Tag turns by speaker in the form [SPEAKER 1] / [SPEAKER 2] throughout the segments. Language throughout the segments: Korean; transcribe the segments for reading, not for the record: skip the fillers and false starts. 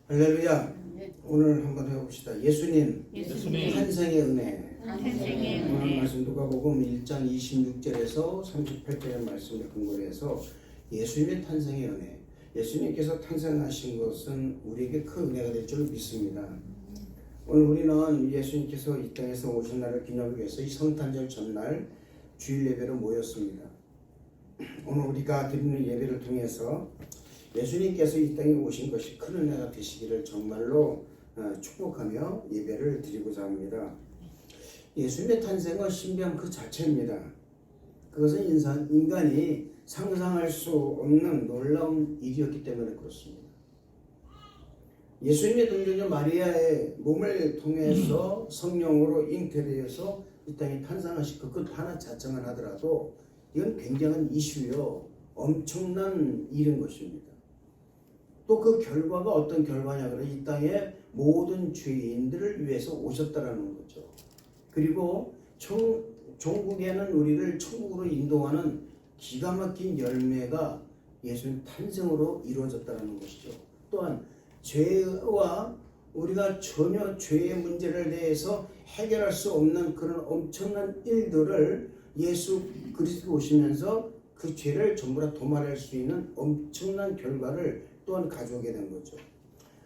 [SPEAKER 1] 할렐루야. 오늘 한번 해봅시다. 예수님 탄생의 은혜. 오늘 말씀 누가복음 1장 26절에서 38절의 말씀을 근거로 해서 예수님의 탄생의 은혜. 예수님께서 탄생하신 것은 우리에게 큰 은혜가 될 줄 믿습니다. 오늘 우리는 예수님께서 이 땅에서 오신 날을 기념하기 위해서 이 성탄절 전날 주일 예배로 모였습니다. 오늘 우리가 드리는 예배를 통해서 예수님께서 이 땅에 오신 것이 큰 은혜가 되시기를 정말로 축복하며 예배를 드리고자 합니다. 예수님의 탄생은 신비한 그 자체입니다. 그것은 인간이 상상할 수 없는 놀라운 일이었기 때문에 그렇습니다. 예수님의 동정녀 마리아의 몸을 통해서 성령으로 잉태되어서 이 땅에 탄생하신 그 하나 자체만 하더라도 이건 굉장한 이슈요, 엄청난 일인 것입니다. 또 그 결과가 어떤 결과냐 그러면 이 땅에 모든 죄인들을 위해서 오셨다라는 거죠. 그리고 종국에는 우리를 천국으로 인도하는 기가 막힌 열매가 예수님 탄생으로 이루어졌다는 것이죠. 또한 죄와 우리가 전혀 죄의 문제를 대해서 해결할 수 없는 그런 엄청난 일들을 예수 그리스도 오시면서 그 죄를 전부 다 도말할 수 있는 엄청난 결과를 또한 가져오게 된 거죠.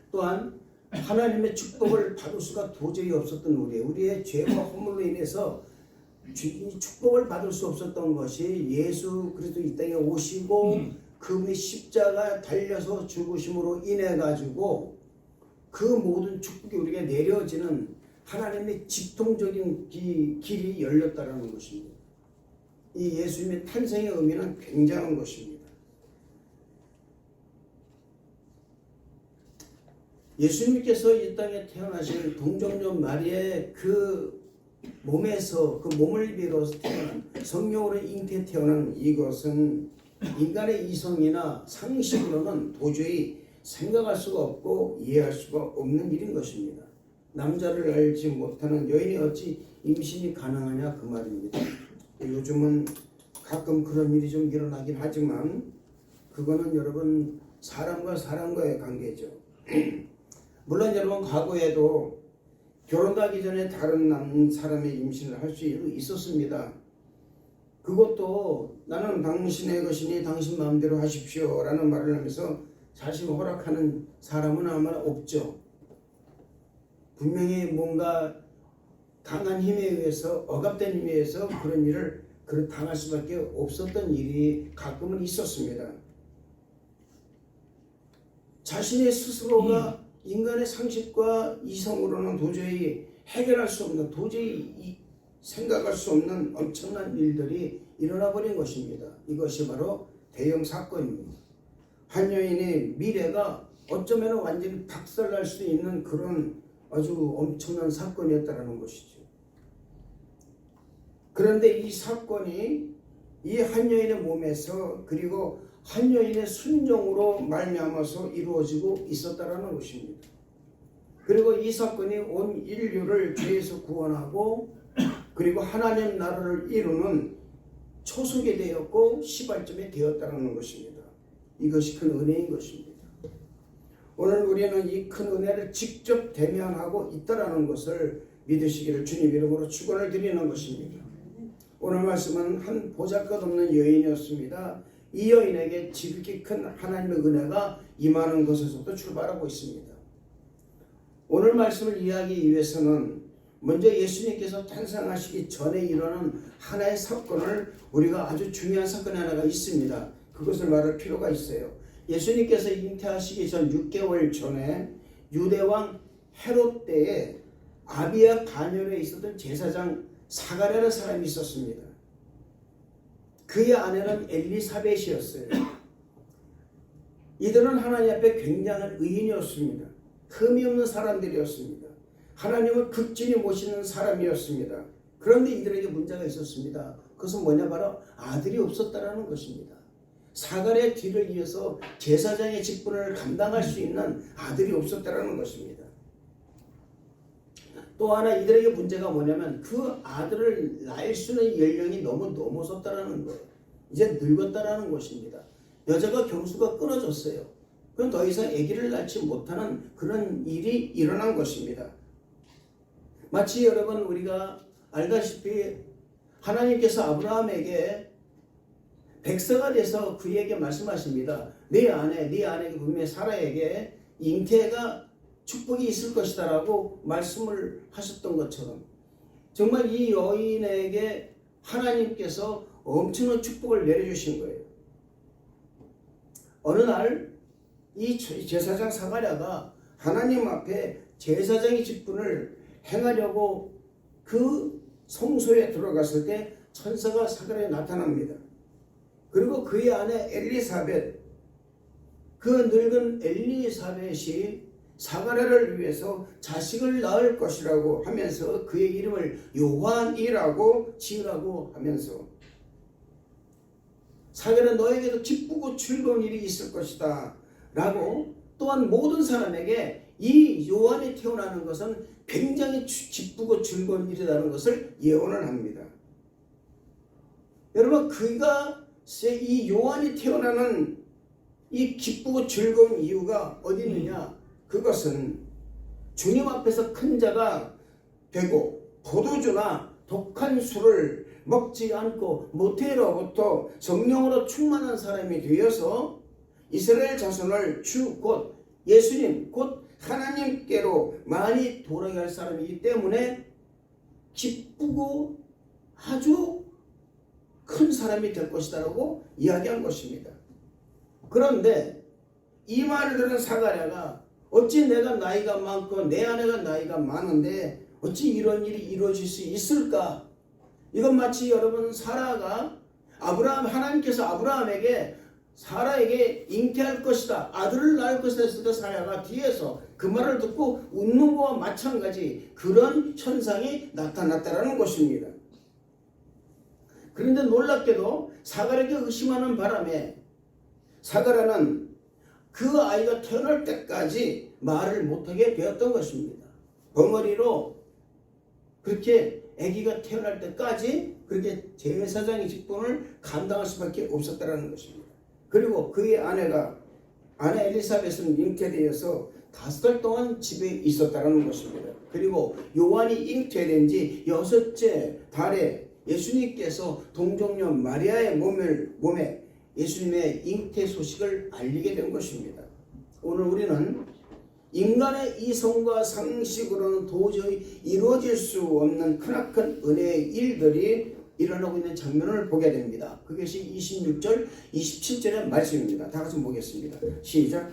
[SPEAKER 1] 또한 하나님의 축복을 받을 수가 도저히 없었던 우리의 죄와 허물로 인해서 축복을 받을 수 없었던 것이 예수 그리스도 이 땅에 오시고 그분이 십자가 달려서 죽으심으로 인해 가지고 그 모든 축복이 우리에게 내려지는 하나님의 직통적인 길이 열렸다라는 것입니다. 이 예수님의 탄생의 의미는 굉장한 것입니다. 예수님께서 이 땅에 태어나신 동정녀 마리아의 그 몸에서 그 몸을 빌어서 태어난 성령으로 잉태 태어난 이것은 인간의 이성이나 상식으로는 도저히 생각할 수가 없고 이해할 수가 없는 일인 것입니다. 남자를 알지 못하는 여인이 어찌 임신이 가능하냐 그 말입니다. 요즘은 가끔 그런 일이 좀 일어나긴 하지만 그거는 여러분 사람과 사람과의 관계죠. 물론 여러분 과거에도 결혼하기 전에 다른 사람의 임신을 할 수 있었습니다. 그것도 나는 당신의 것이니 당신 마음대로 하십시오 라는 말을 하면서 자신을 허락하는 사람은 아마 없죠. 분명히 뭔가 강한 힘에 의해서 억압된 힘에 의해서 그런 일을 당할 수밖에 없었던 일이 가끔은 있었습니다. 자신의 스스로가 인간의 상식과 이성으로는 도저히 해결할 수 없는, 도저히 생각할 수 없는 엄청난 일들이 일어나 버린 것입니다. 이것이 바로 대형 사건입니다. 한 여인의 미래가 어쩌면 완전히 박살날 수 있는 그런 아주 엄청난 사건이었다는 것이죠. 그런데 이 사건이 이 한 여인의 몸에서 그리고 한 여인의 순종으로 말미암아서 이루어지고 있었다라는 것입니다. 그리고 이 사건이 온 인류를 죄에서 구원하고 그리고 하나님 나라를 이루는 초석이 되었고 시발점이 되었다는 것입니다. 이것이 큰 은혜인 것입니다. 오늘 우리는 이 큰 은혜를 직접 대면하고 있다라는 것을 믿으시기를 주님 이름으로 축원을 드리는 것입니다. 오늘 말씀은 한 보잘것없는 여인이었습니다. 이 여인에게 지극히 큰 하나님의 은혜가 임하는 것에서부터 출발하고 있습니다. 오늘 말씀을 이해하기 위해서는 먼저 예수님께서 탄생하시기 전에 일어난 하나의 사건을 우리가 아주 중요한 사건 하나가 있습니다. 그것을 말할 필요가 있어요. 예수님께서 잉태하시기 전 6개월 전에 유대왕 헤롯 때에 아비야 가년에 있었던 제사장 사가랴라는 사람이 있었습니다. 그의 아내는 엘리사벳이었어요. 이들은 하나님 앞에 굉장한 의인이었습니다. 흠이 없는 사람들이었습니다. 하나님을 극진히 모시는 사람이었습니다. 그런데 이들에게 문제가 있었습니다. 그것은 뭐냐 바로 아들이 없었다라는 것입니다. 사가랴의 뒤를 이어서 제사장의 직분을 감당할 수 있는 아들이 없었다라는 것입니다. 또 하나 이들에게 문제가 뭐냐면 그 아들을 낳을 수 있는 연령이 너무 넘어섰다라는 거예요. 이제 늙었다라는 것입니다. 여자가 경수가 끊어졌어요. 그럼 더 이상 아기를 낳지 못하는 그런 일이 일어난 것입니다. 마치 여러분 우리가 알다시피 하나님께서 아브라함에게 백서가 돼서 그에게 말씀하십니다. 네 아내 분명히 사라에게 잉태가 축복이 있을 것이다 라고 말씀을 하셨던 것처럼 정말 이 여인에게 하나님께서 엄청난 축복을 내려주신 거예요. 어느 날 이 제사장 사가랴가 하나님 앞에 제사장의 직분을 행하려고 그 성소에 들어갔을 때 천사가 사가랴에 나타납니다. 그리고 그의 아내 엘리사벳, 그 늙은 엘리사벳이 사가랴를 위해서 자식을 낳을 것이라고 하면서 그의 이름을 요한이라고 지으라고 하면서 사가랴는 너에게도 기쁘고 즐거운 일이 있을 것이다 라고 또한 모든 사람에게 이 요한이 태어나는 것은 굉장히 기쁘고 즐거운 일이라는 것을 예언을 합니다. 여러분 그가 이 요한이 태어나는 이 기쁘고 즐거운 이유가 어디 있느냐? 그것은 주님 앞에서 큰 자가 되고 포도주나 독한 술을 먹지 않고 모태로부터 성령으로 충만한 사람이 되어서 이스라엘 자손을 주 곧 예수님 곧 하나님께로 많이 돌아가게 할 사람이기 때문에 기쁘고 아주 큰 사람이 될 것이다 라고 이야기한 것입니다. 그런데 이 말을 들은 사가랴가 어찌 내가 나이가 많고 내 아내가 나이가 많은데 어찌 이런 일이 이루어질 수 있을까? 이건 마치 여러분 사라가 하나님께서 아브라함에게 사라에게 잉태할 것이다, 아들을 낳을 것이다 했을 때 사라가 뒤에서 그 말을 듣고 웃는 것과 마찬가지 그런 현상이 나타났다는 것입니다. 그런데 놀랍게도 사가랴에게 의심하는 바람에 사가랴는 그 아이가 태어날 때까지 말을 못하게 되었던 것입니다. 벙어리로 그렇게 아기가 태어날 때까지 그렇게 제사장의 직분을 감당할 수밖에 없었다는 것입니다. 그리고 그의 아내 엘리사벳은 잉태되어서 5달 동안 집에 있었다는 것입니다. 그리고 요한이 잉태된 지 6째 달에 예수님께서 동정녀 마리아의 몸에 예수님의 잉태 소식을 알리게 된 것입니다. 오늘 우리는 인간의 이성과 상식으로는 도저히 이루어질 수 없는 크나큰 은혜의 일들이 일어나고 있는 장면을 보게 됩니다. 그것이 26절, 27절의 말씀입니다. 다 같이 보겠습니다. 시작.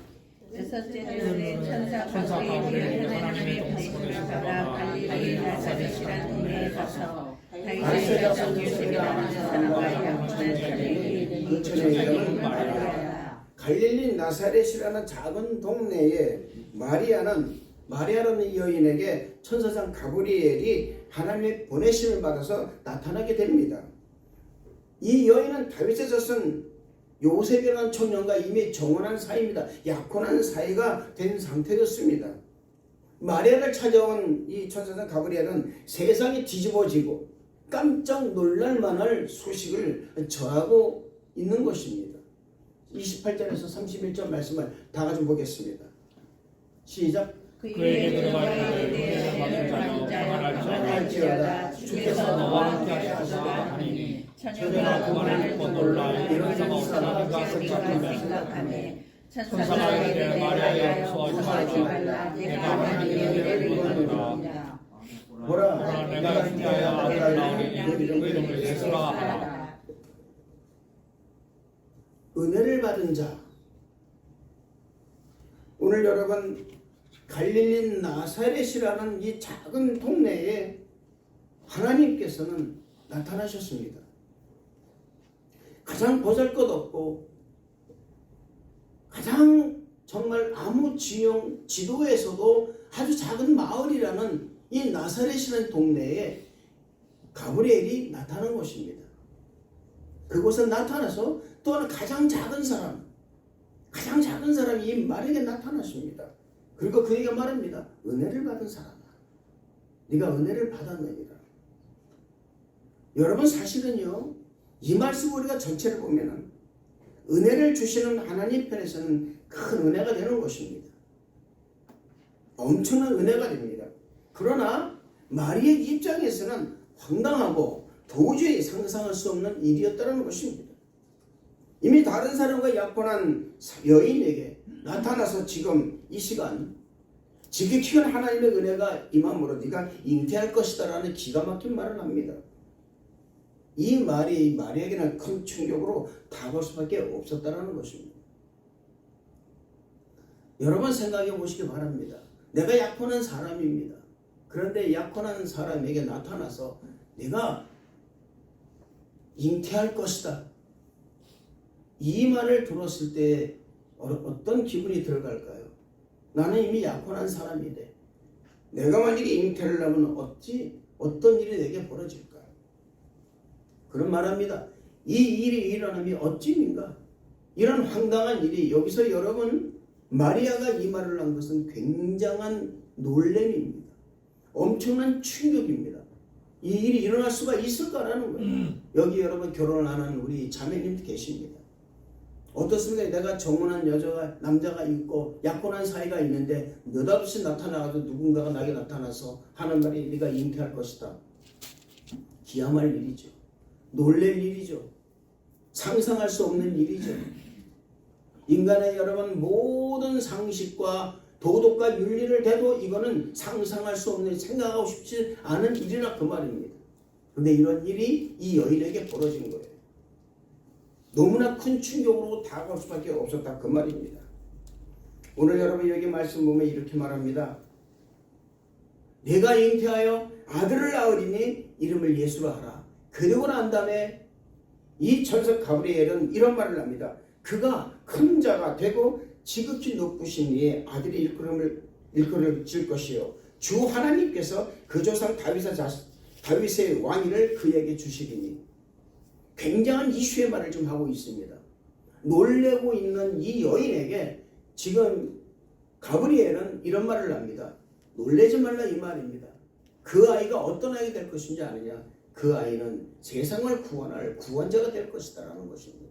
[SPEAKER 2] 여섯째 날에 천사 가브리엘이 하나님의 보내심을 받아 갈릴리 나사렛이라는 동네에 가서 다윗의 자손 요셉이라는 사람과 약혼한 자들에게
[SPEAKER 1] 그 전의 이름은 마리아야. 갈릴리 나사렛이라는 작은 동네에 마리아라는 여인에게 천사장 가브리엘이 하나님의 보내심을 받아서 나타나게 됩니다. 이 여인은 다윗의 자손 요셉이라는 청년과 이미 정혼한 사이입니다. 약혼한 사이가 된 상태였습니다. 마리아를 찾아온 이 천사장 가브리엘은 세상이 뒤집어지고 깜짝 놀랄 만할 소식을 전하고 있는 것입니다. 28절에서 31절 말씀을 다 같이 보겠습니다. 시작.
[SPEAKER 2] 그에게 들어갈 때에 너희를 평안할지어다. 주께서 너와 함께 하시도다 하니 처녀가 그 말을 듣고 놀라 일어나서 우리가 생각하네. 천사가 이르되 마리아여 무서워하지 말라. 내가 하나님의 은혜를 입었노라.
[SPEAKER 1] 보라
[SPEAKER 2] 내가 인자여 아들을 낳으리니 그 이름을 예수라 하라.
[SPEAKER 1] 은혜를 받은 자. 오늘 여러분 갈릴리 나사렛이라는 이 작은 동네에 하나님께서는 나타나셨습니다. 가장 보잘것없고 가장 정말 아무 지도에서도 아주 작은 마을이라는 이 나사렛이라는 동네에 가브리엘이 나타난 것입니다. 그곳에 나타나서 또한 가장 작은 사람이 이 말에게 나타났습니다. 그리고 그에게 말합니다. 은혜를 받은 사람아, 네가 은혜를 받았느니라. 여러분 사실은요, 이 말씀 우리가 전체를 보면은 은혜를 주시는 하나님 편에서는 큰 은혜가 되는 것입니다. 엄청난 은혜가 됩니다. 그러나 마리아의 입장에서는 황당하고 도저히 상상할 수 없는 일이었다는 것입니다. 이미 다른 사람과 약혼한 여인에게 나타나서 지금 이 시간 지극히 큰 하나님의 은혜가 임함으로 네가 잉태할 것이다 라는 기가 막힌 말을 합니다. 이 말이 마리아에게는 큰 충격으로 다가올 수밖에 없었다는 것입니다. 여러분 생각해 보시기 바랍니다. 내가 약혼한 사람입니다. 그런데 약혼한 사람에게 나타나서 내가 잉태할 것이다. 이 말을 들었을 때 어떤 기분이 들어갈까요? 나는 이미 약혼한 사람인데 내가 만약에 잉태를 하면 어떤 일이 내게 벌어질까요? 그런 말합니다. 이 일이 일어남이 어찌인가? 이런 황당한 일이 여기서 여러분 마리아가 이 말을 한 것은 굉장한 놀램입니다. 엄청난 충격입니다. 이 일이 일어날 수가 있을까라는 거예요. 여기 여러분 결혼을 안 한 우리 자매님도 계십니다. 어떻습니까? 내가 정혼한 여자가 남자가 있고 약혼한 사이가 있는데 느닷없이 나타나가지고 누군가가 나에게 나타나서 하는 말이 네가 잉태할 것이다. 기함할 일이죠. 놀랄 일이죠. 상상할 수 없는 일이죠. 인간의 여러분 모든 상식과 도덕과 윤리를 대도 이거는 상상할 수 없는, 생각하고 싶지 않은 일이나 그 말입니다. 그런데 이런 일이 이 여인에게 벌어진 거예요. 너무나 큰 충격으로 다가올 수밖에 없었다 그 말입니다. 오늘 여러분 여기 말씀 보면 이렇게 말합니다. 내가 잉태하여 아들을 낳으리니 이름을 예수라 하라. 그리고 난 다음에 이 천사 가브리엘은 이런 말을 합니다. 그가 큰 자가 되고 지극히 높으신 이의 아들의 일컬음을 질 것이요 주 하나님께서 그 조상 다윗의 왕위를 그에게 주시리니. 굉장한 이슈의 말을 좀 하고 있습니다. 놀래고 있는 이 여인에게 지금 가브리엘은 이런 말을 합니다. 놀라지 말라 이 말입니다. 그 아이가 어떤 아이가 될 것인지 아느냐? 그 아이는 세상을 구원할 구원자가 될 것이다 라는 것입니다.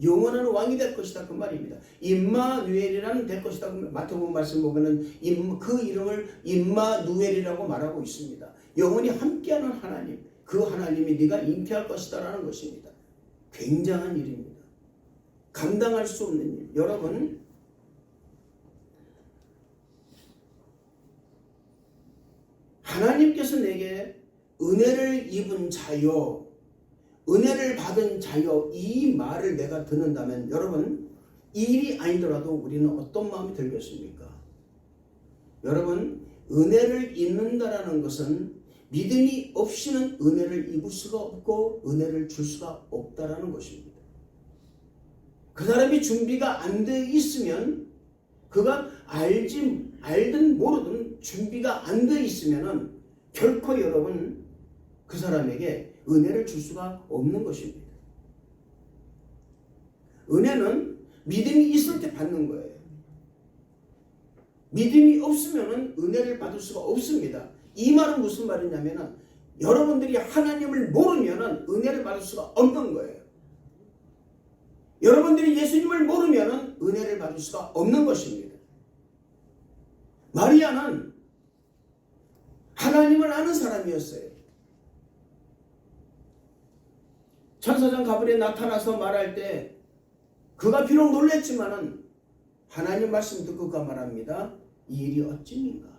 [SPEAKER 1] 영원한 왕이 될 것이다 그 말입니다. 임마누엘이라는 될 것이다. 마태복음 말씀 보면은 그 이름을 임마누엘이라고 말하고 있습니다. 영원히 함께하는 하나님, 그 하나님이 네가 잉태할 것이다 라는 것입니다. 굉장한 일입니다. 감당할 수 없는 일. 여러분 하나님께서 내게 은혜를 입은 자여, 은혜를 받은 자여, 이 말을 내가 듣는다면 여러분 이 일이 아니더라도 우리는 어떤 마음이 들겠습니까? 여러분 은혜를 입는다라는 것은 믿음이 없이는 은혜를 입을 수가 없고 은혜를 줄 수가 없다라는 것입니다. 그 사람이 준비가 안 돼 있으면, 그가 알든 모르든 준비가 안 돼 있으면은 결코 여러분 그 사람에게 은혜를 줄 수가 없는 것입니다. 은혜는 믿음이 있을 때 받는 거예요. 믿음이 없으면은 은혜를 받을 수가 없습니다. 이 말은 무슨 말이냐면은 여러분들이 하나님을 모르면은 은혜를 받을 수가 없는 거예요. 여러분들이 예수님을 모르면은 은혜를 받을 수가 없는 것입니다. 마리아는 하나님을 아는 사람이었어요. 천사장 가브리엘 나타나서 말할 때 그가 비록 놀랬지만은 하나님 말씀 듣고 그가 말합니다. 이 일이 어찌인가?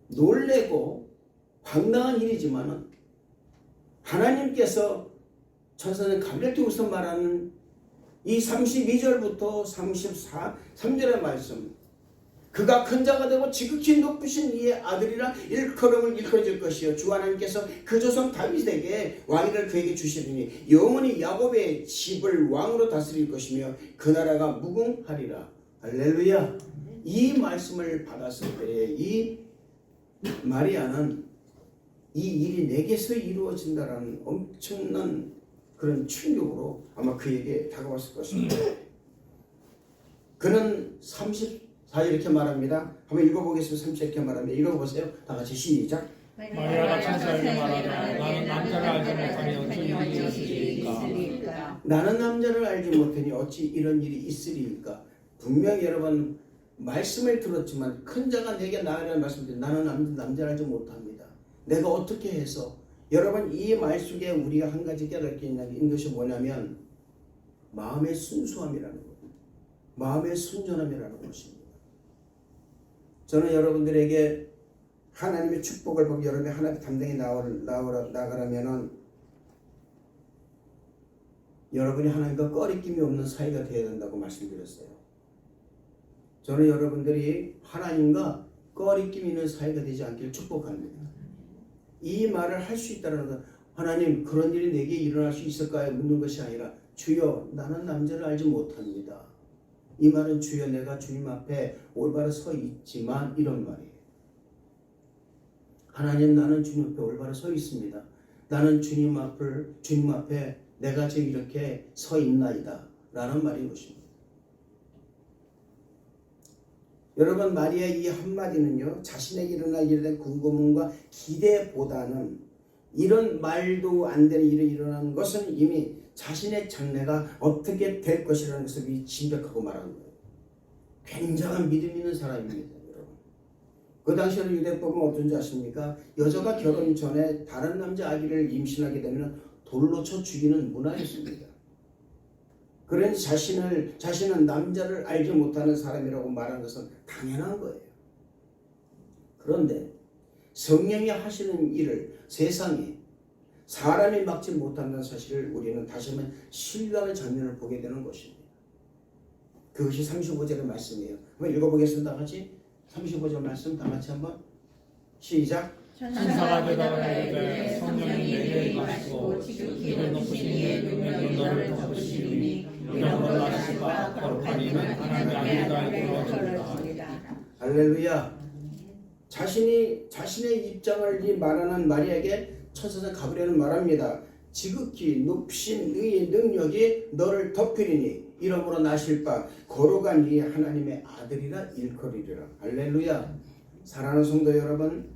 [SPEAKER 1] 놀래고 황당한 일이지만은 하나님께서 천사장 가브리엘 통해서 말하는 이 32절부터 33절의 말씀, 그가 큰 자가 되고 지극히 높으신 이의 아들이라 일컬음을 일컬어질 것이요 주 하나님께서 그 조상 다윗에게 왕위를 그에게 주시리니 영원히 야곱의 집을 왕으로 다스릴 것이며 그 나라가 무궁하리라. 할렐루야. 이 말씀을 받았을 때 이 마리아는 이 일이 내게서 이루어진다라는 엄청난 그런 충격으로 아마 그에게 다가왔을 것입니다. 그는 34절 이렇게 말합니다. 한번 읽어보겠습니다. 34절 이렇게 말합니다. 읽어보세요. 다 같이 시작.
[SPEAKER 2] 마리아가 천사에게 말하되 나는 남자를 알지 못하니 어찌 일이 있으리까? 지어다.
[SPEAKER 1] 나는 남자를 알지 못하니 어찌 이런 일이 있으리까. 분명히 여러분 말씀을 들었지만 큰 자가 내게 나으라는 말씀을 나는 남자를 알지 못합니다. 내가 어떻게 해서 여러분 이 말 속에 우리가 한 가지 깨달을 게 있는 것이 뭐냐면 마음의 순수함이라는 거예요. 마음의 순전함이라는 것입니다. 저는 여러분들에게 하나님의 축복을 보고 여러분이 하나님의 담당이 나가려면은 여러분이 하나님과 꺼리낌이 없는 사이가 되어야 된다고 말씀드렸어요. 저는 여러분들이 하나님과 꺼리낌 있는 사이가 되지 않기를 축복합니다. 이 말을 할 수 있다는 것, 하나님 그런 일이 내게 일어날 수 있을까요? 묻는 것이 아니라 주여 나는 남자를 알지 못합니다. 이 말은 주여 내가 주님 앞에 올바로 서 있지만 이런 말이에요. 하나님 나는 주님 앞에 올바로 서 있습니다. 나는 주님 앞에 내가 지금 이렇게 서 있나이다 라는 말인 것입니다. 여러분 마리아의 이 한마디는요 자신에게 일어날 일에 대한 궁금함과 기대보다는 이런 말도 안 되는 일이 일어나는 것은 이미 자신의 장래가 어떻게 될 것이라는 것을 미리 짐작하고 말하는 거예요. 굉장한 믿음 있는 사람입니다. 여러분. 그 당시에는 유대법은 어떤지 아십니까? 여자가 결혼 전에 다른 남자 아기를 임신하게 되면 돌로 쳐 죽이는 문화였습니다. 그러니 자신은 남자를 알지 못하는 사람이라고 말하는 것은 당연한 거예요. 그런데 성령이 하시는 일을 세상에 사람이 막지 못한다는 사실을 우리는 다시 한번 신뢰하는 장면을 보게 되는 것입니다. 그것이 35절의 말씀이에요. 한번 읽어보겠습니다. 다 같이 35절 말씀 다 같이 한번 시작.
[SPEAKER 2] 천사가 대답하되 성령이 내게 임하시고 지극히 높으신 이의 능력이 너를 덮으시리니 이런 걸 아시바 거룩한 이는 하나님의 아들이라 그러시리라.
[SPEAKER 1] 할렐루야. 자신의 입장을 말하는 마리아에게 천사가 가브리엘은 말합니다. 지극히 높으신 의의 능력이 너를 덮으리니 이러므로 나실 바 거룩한 이 하나님의 아들이라 일컬이리라. 할렐루야. 사랑하는 성도 여러분,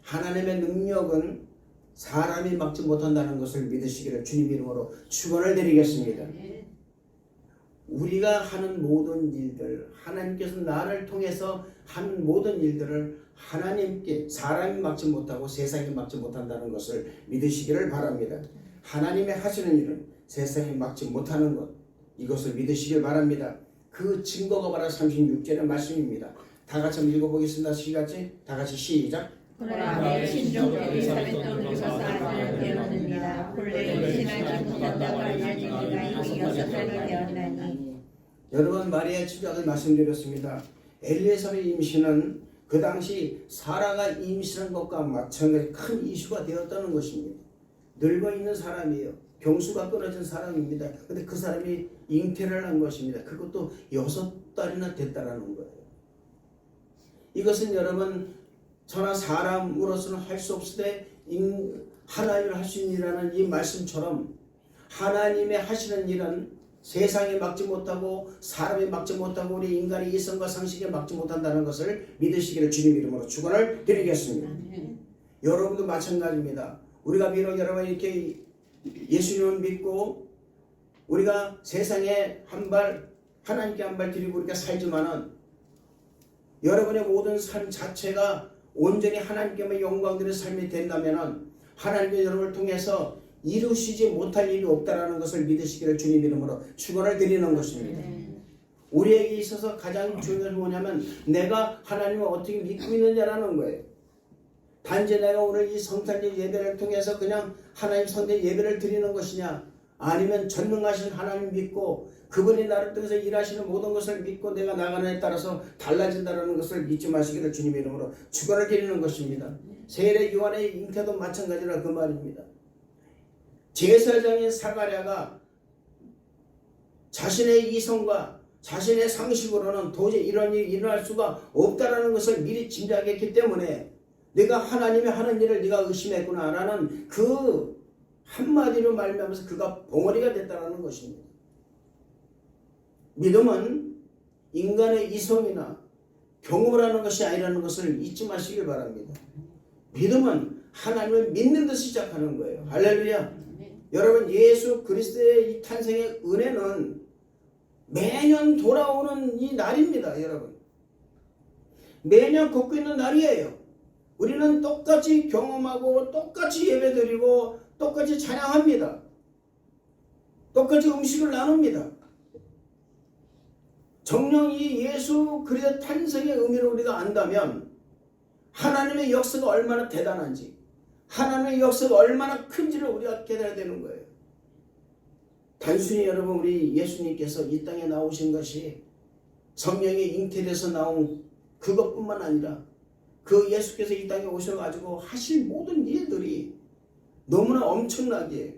[SPEAKER 1] 하나님의 능력은 사람이 막지 못한다는 것을 믿으시기를 주님 이름으로 축원을 드리겠습니다. 우리가 하는 모든 일들, 하나님께서 나를 통해서 하는 모든 일들을 하나님께 사람이 막지 못하고 세상이 막지 못한다는 것을 믿으시기를 바랍니다. 하나님의 하시는 일은 세상이 막지 못하는 것, 이것을 믿으시길 바랍니다. 그 증거가 바로 36절의 말씀입니다. 다 같이 한번 읽어보겠습니다. 다 같이 시작.
[SPEAKER 2] 그러나 신종 엘리사벳 떠들어서 아들을 배웠느니라. 본래 신하지 못한다고 알려지니가 이미 6살이 되었나니.
[SPEAKER 1] 여러분 마리아의 친족을 말씀드렸습니다. 엘리사벳 임신은 그 당시 사라가 임신한 것과 마찬가지 큰 이슈가 되었다는 것입니다. 늙어 있는 사람이에요. 경수가 끊어진 사람입니다. 그런데 그 사람이 잉태를 한 것입니다. 그것도 6달이나 됐다라는 거예요. 이것은 여러분 저나 사람으로서는 할 수 없을 때 하나님을 할 수 있는 일이라는 이 말씀처럼 하나님의 하시는 일은 세상에 막지 못하고 사람이 막지 못하고 우리 인간의 이성과 상식에 막지 못한다는 것을 믿으시기를 주님 이름으로 축원을 드리겠습니다. 여러분도 마찬가지입니다. 우리가 비록 여러분 이렇게 예수님을 믿고 우리가 세상에 하나님께 한 발 드리고 우리가 살지만은 여러분의 모든 삶 자체가 온전히 하나님께만 영광드리는 삶이 된다면은 하나님께 여러분을 통해서 이루시지 못할 일이 없다라는 것을 믿으시기를 주님 이름으로 축원을 드리는 것입니다. 우리에게 있어서 가장 중요한 건 뭐냐면 내가 하나님을 어떻게 믿고 있느냐라는 거예요. 단지 내가 오늘 이 성탄절 예배를 통해서 그냥 하나님 성탄 예배를 드리는 것이냐, 아니면 전능하신 하나님 믿고 그분이 나를 통해서 일하시는 모든 것을 믿고 내가 나가는 데 따라서 달라진다는 것을 믿지 마시기를 주님의 이름으로 축원을 드리는 것입니다. 세례 요한의 잉태도 마찬가지라 그 말입니다. 제사장인 사가랴가 자신의 이성과 자신의 상식으로는 도저히 이런 일이 일어날 수가 없다라는 것을 미리 짐작했기 때문에 내가 하나님이 하는 일을 네가 의심했구나 라는 그 한마디로 말미암아서 그가 봉어리가 됐다는 것입니다. 믿음은 인간의 이성이나 경험을 하는 것이 아니라는 것을 잊지 마시길 바랍니다. 믿음은 하나님을 믿는 데 시작하는 거예요. 할렐루야. 여러분 예수 그리스도의 이 탄생의 은혜는 매년 돌아오는 이 날입니다. 여러분 매년 걷고 있는 날이에요. 우리는 똑같이 경험하고 똑같이 예배드리고 똑같이 찬양합니다. 똑같이 음식을 나눕니다. 정령이 예수 그리스도 탄생의 의미를 우리가 안다면 하나님의 역사가 얼마나 대단한지, 하나님의 역사가 얼마나 큰지를 우리가 깨달아야 되는 거예요. 단순히 여러분 우리 예수님께서 이 땅에 나오신 것이 성령의 잉태돼서 나온 그것뿐만 아니라 그 예수께서 이 땅에 오셔가지고 하실 모든 일들이 너무나 엄청나게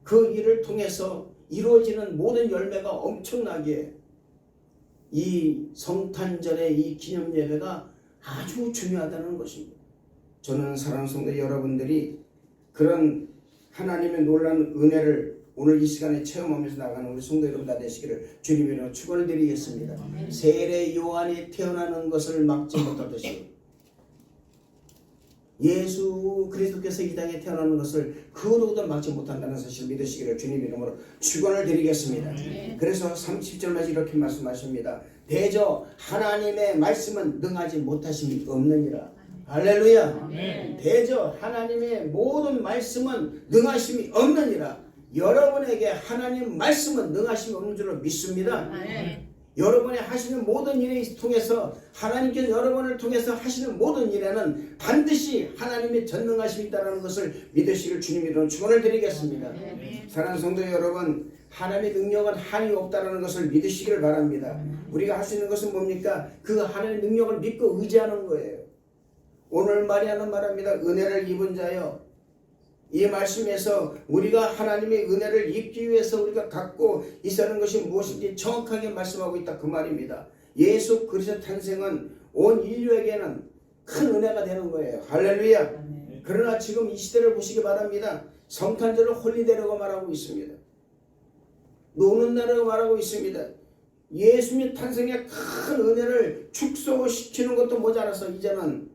[SPEAKER 1] 그 일을 통해서 이루어지는 모든 열매가 엄청나게 이 성탄절의 이 기념 예배가 아주 중요하다는 것입니다. 저는 사랑하는 성도 여러분들이 그런 하나님의 놀라운 은혜를 오늘 이 시간에 체험하면서 나가는 우리 성도 여러분 다 되시기를 주님으로 축원을 드리겠습니다. 세례 요한이 태어나는 것을 막지 못하듯이 예수 그리스도께서 이 땅에 태어나는 것을 그 누구도 막지 못한다는 사실을 믿으시기를 주님 이름으로 축원을 드리겠습니다. 그래서 30절까지 이렇게 말씀하십니다. 대저 하나님의 말씀은 능하지 못하심이 없느니라. 할렐루야. 대저 하나님의 모든 말씀은 능하심이 없느니라. 여러분에게 하나님 말씀은 능하심이 없는 줄로 믿습니다. 여러분이 하시는 모든 일에 통해서 하나님께서 여러분을 통해서 하시는 모든 일에는 반드시 하나님의 전능하심이 있다는 것을 믿으시길 주님이로 축원을 드리겠습니다. 사랑하는 성도 여러분, 하나님의 능력은 한이 없다는 것을 믿으시기를 바랍니다. 우리가 할 수 있는 것은 뭡니까? 그 하나님의 능력을 믿고 의지하는 거예요. 오늘 마리아는 말합니다. 은혜를 입은 자여, 이 말씀에서 우리가 하나님의 은혜를 입기 위해서 우리가 갖고 있어야 하는 것이 무엇인지 정확하게 말씀하고 있다 그 말입니다. 예수 그리스도 탄생은 온 인류에게는 큰 은혜가 되는 거예요. 할렐루야. 그러나 지금 이 시대를 보시기 바랍니다. 성탄절을 홀리데이라고 말하고 있습니다. 노는 날이라고 말하고 있습니다. 예수님 탄생의 큰 은혜를 축소시키는 것도 모자라서 이제는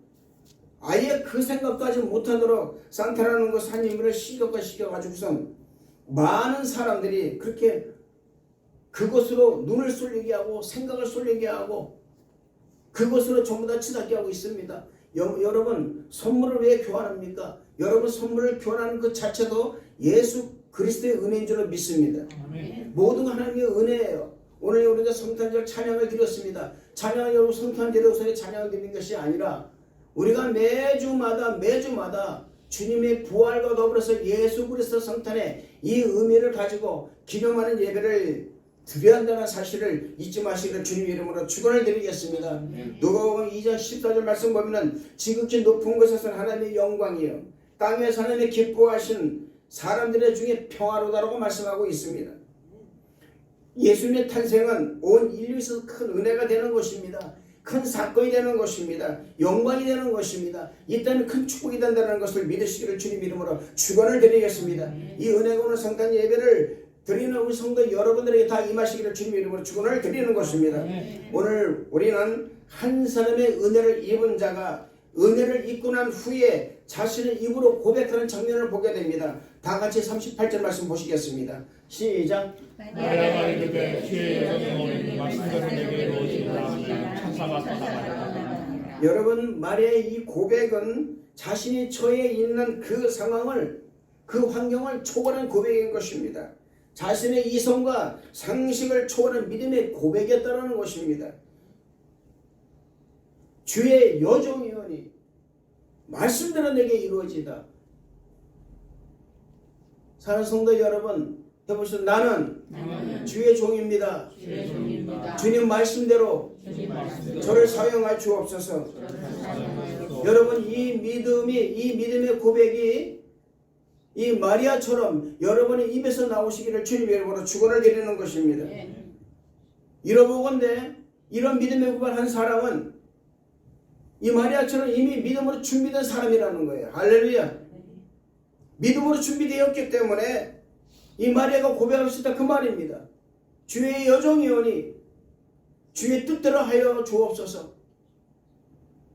[SPEAKER 1] 아예 그 생각까지 못하도록 산타라는 것 산임을 시켜가지고선 많은 사람들이 그렇게 그것으로 눈을 쏠리게 하고 생각을 쏠리게 하고 그것으로 전부 다 치닫게 하고 있습니다. 여러분 선물을 왜 교환합니까? 여러분 선물을 교환하는 그 자체도 예수 그리스도의 은혜인 줄로 믿습니다. 모든 하나님의 은혜예요. 오늘 우리가 성탄절 찬양을 드렸습니다. 찬양을 여러분 성탄절에 우선 찬양을 드리는 것이 아니라 우리가 매주마다 주님의 부활과 더불어서 예수 그리스도 성탄의 이 의미를 가지고 기념하는 예배를 드려야 한다는 사실을 잊지 마시기를 주님 이름으로 축원을 드리겠습니다. 누가복음 2장 14절 말씀 보면은 지극히 높은 곳에서는 하나님의 영광이요 땅에서 하나님의 기뻐하신 사람들의 중에 평화로다라고 말씀하고 있습니다. 예수님의 탄생은 온 인류에서 큰 은혜가 되는 것입니다. 큰 사건이 되는 것입니다. 영광이 되는 것입니다. 이 땅은 큰 축복이 된다는 것을 믿으시기를 주님 이름으로 축원을 드리겠습니다. 이 은혜가 오늘 성탄 예배를 드리는 우리 성도 여러분들에게 다 임하시기를 주님 이름으로 축원을 드리는 것입니다. 오늘 우리는 한 사람의 은혜를 입은 자가 은혜를 입고 난 후에 자신의 입으로 고백하는 장면을 보게 됩니다. 다 같이 38절 말씀 보시겠습니다. 시작.
[SPEAKER 2] 마리아가 이르되 주의 여정이 말씀대로 내게 이루어지리라 천사가 떠나가니라.
[SPEAKER 1] 여러분 마리아의 이 고백은 자신이 처해 있는 그 상황을 그 환경을 초월한 고백인 것입니다. 자신의 이성과 상식을 초월한 믿음의 고백이었다는 것입니다. 주의 여종이오니 말씀대로 내게 이루어지다. 사랑하는 성도 여러분 해보시죠. 나는 주의 종입니다. 주님 말씀대로 저를 사용할 주옵소서. 여러분 이 믿음의 고백이 이 마리아처럼 여러분의 입에서 나오시기를 주님 이름으로 축원을 드리는 것입니다. 이러보건대 이런 믿음의 고백한 사람은 이 마리아처럼 이미 믿음으로 준비된 사람이라는 거예요. 할렐루야. 믿음으로 준비되었기 때문에 이 마리아가 고백할 수 있다 그 말입니다. 주의 여종이오니 주의 뜻대로 하여 주옵소서.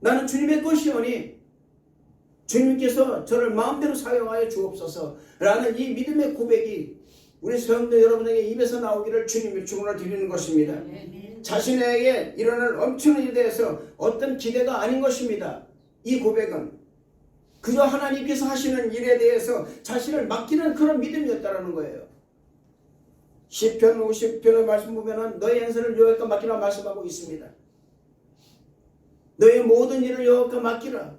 [SPEAKER 1] 나는 주님의 것이오니 주님께서 저를 마음대로 사용하여 주옵소서 라는 이 믿음의 고백이 우리 성도 여러분에게 입에서 나오기를 주님의 축원을 드리는 것입니다. 자신에게 일어날 엄청난 일에 대해서 어떤 기대가 아닌 것입니다. 이 고백은 그저 하나님께서 하시는 일에 대해서 자신을 맡기는 그런 믿음이었다는 거예요. 시편 50편의 말씀 보면 너의 행사를 여호와께 맡기라 말씀하고 있습니다. 너의 모든 일을 여호와께 맡기라.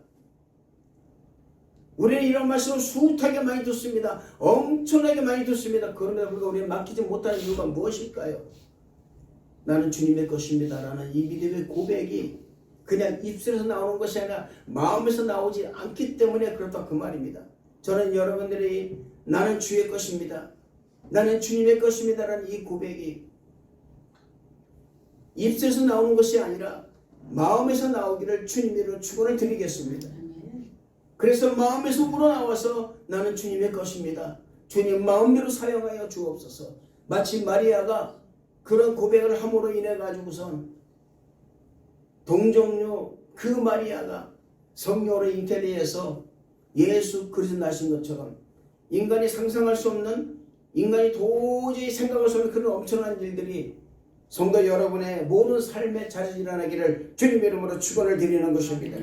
[SPEAKER 1] 우리는 이런 말씀을 숱하게 많이 듣습니다. 엄청나게 많이 듣습니다. 그럼에도 불구하고 우리는 맡기지 못하는 이유가 무엇일까요? 나는 주님의 것입니다 라는 이 믿음의 고백이 그냥 입술에서 나오는 것이 아니라 마음에서 나오지 않기 때문에 그렇다 그 말입니다. 저는 여러분들이 나는 주의 것입니다, 나는 주님의 것입니다 라는 이 고백이 입술에서 나오는 것이 아니라 마음에서 나오기를 주님으로 축원을 드리겠습니다. 그래서 마음에서 우러나와서 나는 주님의 것입니다, 주님 마음대로 사용하여 주옵소서. 마치 마리아가 그런 고백을 함으로 인해 가지고선 동정녀 그 마리아가 성령으로 잉태되어서 예수 그리스도 나신 것처럼 인간이 상상할 수 없는, 인간이 도저히 생각할 수 없는 그런 엄청난 일들이 성도 여러분의 모든 삶의 자리에 일어나기를 주님의 이름으로 축원을 드리는 것입니다.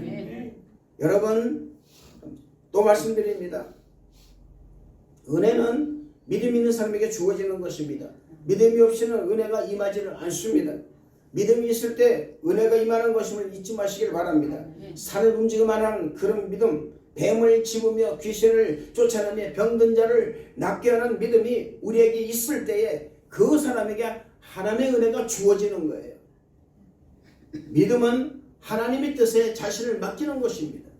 [SPEAKER 1] 여러분 또 말씀드립니다. 은혜는 믿음 있는 사람에게 주어지는 것입니다. 믿음이 없이는 은혜가 임하지는 않습니다. 믿음이 있을 때 은혜가 임하는 것임을 잊지 마시길 바랍니다. 산을 움직임하는 그런 믿음, 뱀을 집으며 귀신을 쫓아내며 병든 자를 낫게 하는 믿음이 우리에게 있을 때에 그 사람에게 하나님의 은혜가 주어지는 거예요. 믿음은 하나님의 뜻에 자신을 맡기는 것입니다.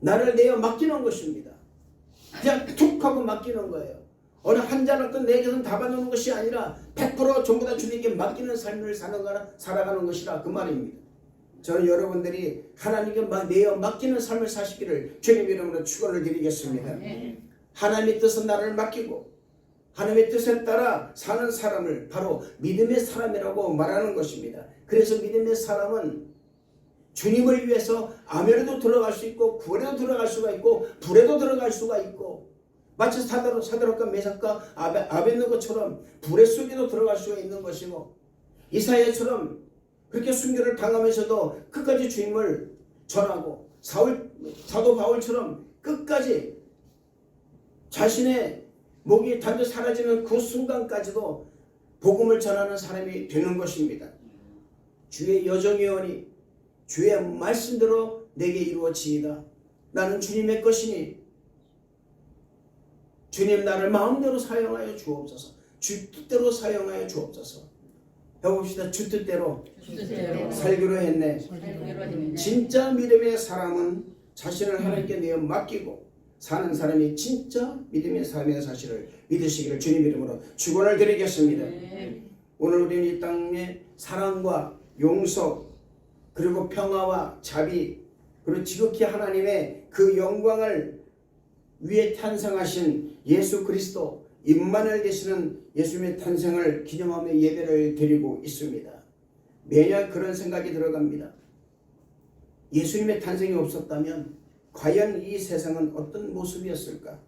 [SPEAKER 1] 나를 내어 맡기는 것입니다. 그냥 툭 하고 맡기는 거예요. 어느 한 잔 내 것은 다 받는 것이 아니라 100% 전부 다 주님께 맡기는 삶을 살아가는 것이라 그 말입니다. 저는 여러분들이 하나님께 내어 맡기는 삶을 사시기를 주님 이름으로 축원을 드리겠습니다. 하나님의 뜻은 나를 맡기고 하나님의 뜻에 따라 사는 사람을 바로 믿음의 사람이라고 말하는 것입니다. 그래서 믿음의 사람은 주님을 위해서 암에도 들어갈 수 있고 구원에도 들어갈 수가 있고 불에도 들어갈 수가 있고 마치 사드락과 메삭과 아벳느고처럼 불의 속에도 들어갈 수가 있는 것이고 이사야처럼 그렇게 순교를 당하면서도 끝까지 주님을 전하고 사도 바울처럼 끝까지 자신의 목이 단지 사라지는 그 순간까지도 복음을 전하는 사람이 되는 것입니다. 주의 여정이오니 주의 말씀대로 내게 이루어지이다. 나는 주님의 것이니 주님 나를 마음대로 사용하여 주옵소서. 주 뜻대로 사용하여 주옵소서. 해봅시다. 주 뜻대로 살기로 했네. 진짜 믿음의 사람은 자신을 하나님께 내어 맡기고 사는 사람이 진짜 믿음의 삶의 사실을 믿으시기를 주님 이름으로 축원을 드리겠습니다. 오늘 우리는 이 땅에 사랑과 용서 그리고 평화와 자비 그리고 지극히 하나님의 그 영광을 위에 탄생하신 예수 그리스도 임마누엘 되시는 예수님의 탄생을 기념하며 예배를 드리고 있습니다. 매년 그런 생각이 들어갑니다. 예수님의 탄생이 없었다면 과연 이 세상은 어떤 모습이었을까?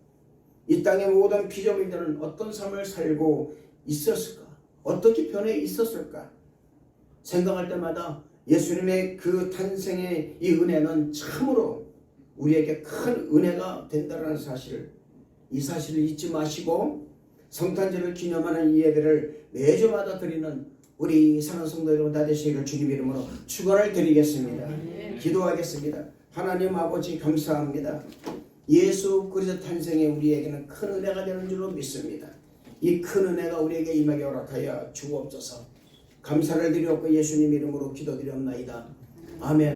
[SPEAKER 1] 이 땅의 모든 피조물들은 어떤 삶을 살고 있었을까? 어떻게 변해 있었을까? 생각할 때마다 예수님의 그 탄생의 이 은혜는 참으로 우리에게 큰 은혜가 된다는 사실, 이 사실을 잊지 마시고 성탄절을 기념하는 이 예배를 매주마다 드리는 우리 사는 성도 여러분 다 되시기를 주님 이름으로 축원을 드리겠습니다. 기도하겠습니다. 하나님 아버지 감사합니다. 예수 그리스도 탄생에 우리에게는 큰 은혜가 되는 줄로 믿습니다. 이 큰 은혜가 우리에게 임하게 허락하여 주옵소서. 감사를 드리옵고 예수님 이름으로 기도드렸나이다. 아멘.